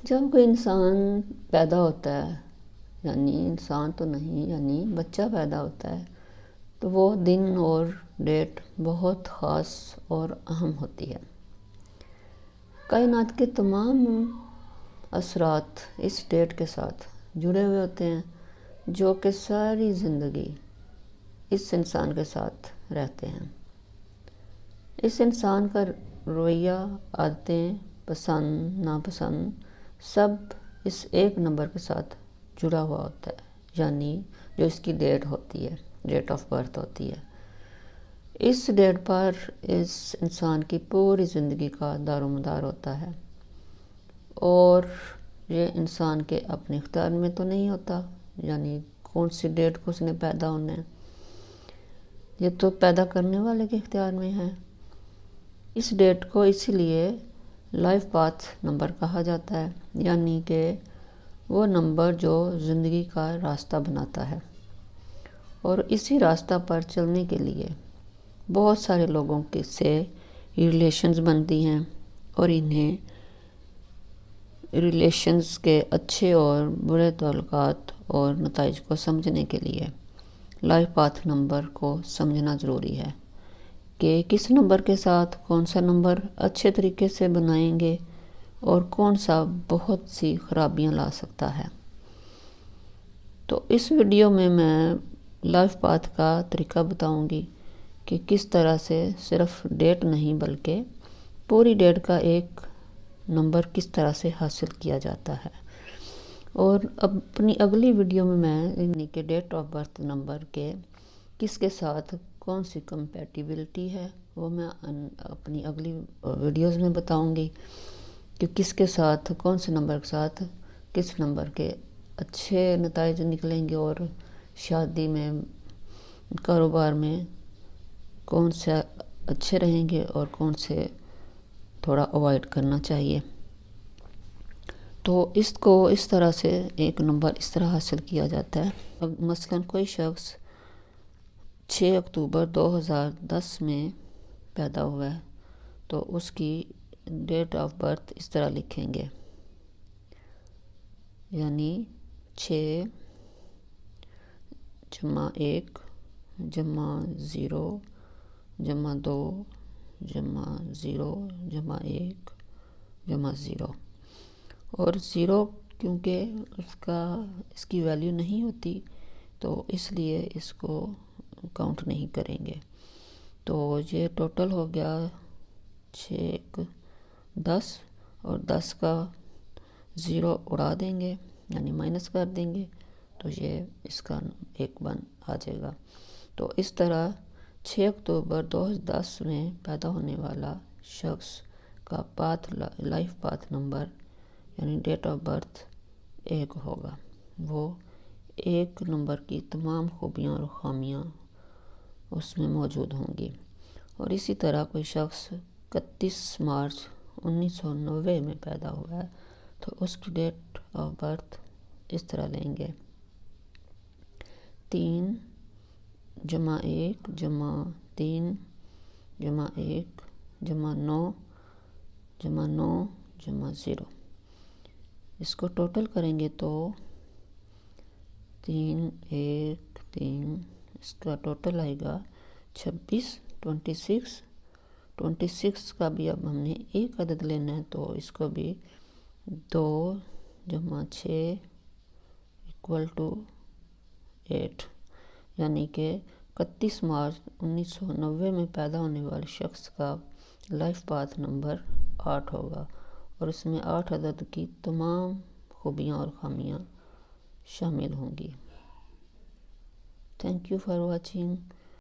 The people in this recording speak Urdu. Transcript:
جب کوئی انسان پیدا ہوتا ہے، یعنی انسان تو نہیں، یعنی بچہ پیدا ہوتا ہے، تو وہ دن اور ڈیٹ بہت خاص اور اہم ہوتی ہے۔ کائنات کے تمام اثرات اس ڈیٹ کے ساتھ جڑے ہوئے ہوتے ہیں، جو کہ ساری زندگی اس انسان کے ساتھ رہتے ہیں۔ اس انسان کا رویہ، عادتیں، پسند ناپسند سب اس ایک نمبر کے ساتھ جڑا ہوا ہوتا ہے، یعنی جو اس کی ڈیٹ ہوتی ہے، ڈیٹ آف برتھ ہوتی ہے۔ اس ڈیٹ پر اس انسان کی پوری زندگی کا دار و مدار ہوتا ہے، اور یہ انسان کے اپنے اختیار میں تو نہیں ہوتا، یعنی کون سی ڈیٹ کو اس نے پیدا ہونا ہے، یہ تو پیدا کرنے والے کے اختیار میں ہے۔ اس ڈیٹ کو اسی لیے لائف پاتھ نمبر کہا جاتا ہے، یعنی کہ وہ نمبر جو زندگی کا راستہ بناتا ہے، اور اسی راستہ پر چلنے کے لیے بہت سارے لوگوں سے ریلیشنز بنتی ہیں، اور انہیں ریلیشنز کے اچھے اور برے تعلقات اور نتائج کو سمجھنے کے لیے لائف پاتھ نمبر کو سمجھنا ضروری ہے کہ کس نمبر کے ساتھ کون سا نمبر اچھے طریقے سے بنائیں گے اور کون سا بہت سی خرابیاں لا سکتا ہے۔ تو اس ویڈیو میں لائف پاتھ کا طریقہ بتاؤں گی کہ کس طرح سے صرف ڈیٹ نہیں بلکہ پوری ڈیٹ کا ایک نمبر کس طرح سے حاصل کیا جاتا ہے۔ اور اپنی اگلی ویڈیو میں یعنی کہ ڈیٹ آف برتھ نمبر کے کس کے ساتھ کون سی کمپیٹیبلٹی ہے وہ میں اپنی اگلی ویڈیوز میں بتاؤں گی کہ کس کے ساتھ، کون سے نمبر کے ساتھ کس نمبر کے اچھے نتائج نکلیں گے، اور شادی میں، کاروبار میں کون سے اچھے رہیں گے اور کون سے تھوڑا اوائڈ کرنا چاہیے۔ تو اس کو اس طرح سے ایک نمبر اس طرح حاصل کیا جاتا ہے۔ اب مثلاً کوئی شخص 6 اکتوبر 2010 میں پیدا ہوا ہے، تو اس کی ڈیٹ آف برتھ اس طرح لکھیں گے، یعنی 6 جمع 1 جمع 0 جمع 2 جمع 0 جمع 1 جمع 0، اور 0 کیونکہ اس کی ویلیو نہیں ہوتی تو اس لیے اس کو کاؤنٹ نہیں کریں گے۔ تو یہ ٹوٹل ہو گیا 6 10، اور 10 کا 0 اڑا دیں گے، یعنی مائنس کر دیں گے، تو یہ اس کا ایک آ جائے گا۔ تو اس طرح 6 اکتوبر 2010 میں پیدا ہونے والا شخص کا لائف پاتھ نمبر یعنی ڈیٹ آف برتھ 1 ہوگا۔ وہ ایک نمبر کی تمام خوبیاں اور خامیاں اس میں موجود ہوں گی۔ اور اسی طرح کوئی شخص 31 مارچ 1990 میں پیدا ہوا ہے، تو اس کی ڈیٹ آف برتھ اس طرح لیں گے، 3 جمع 1 جمع 3 جمع 1 جمع 9 جمع 9 جمع 0۔ اس کو ٹوٹل کریں گے تو 3 1 3، اس کا ٹوٹل آئے گا 26 26 کا بھی اب ہم نے ایک عدد لینا ہے، تو اس کو بھی 2 جمع 6 اکول ٹو 8، یعنی کہ 31 مارچ 1990 میں پیدا ہونے والے شخص کا لائف پاتھ نمبر 8 ہوگا، اور اس میں 8 عدد کی تمام خوبیاں اور خامیاں شامل ہوں گی۔ Thank you for watching.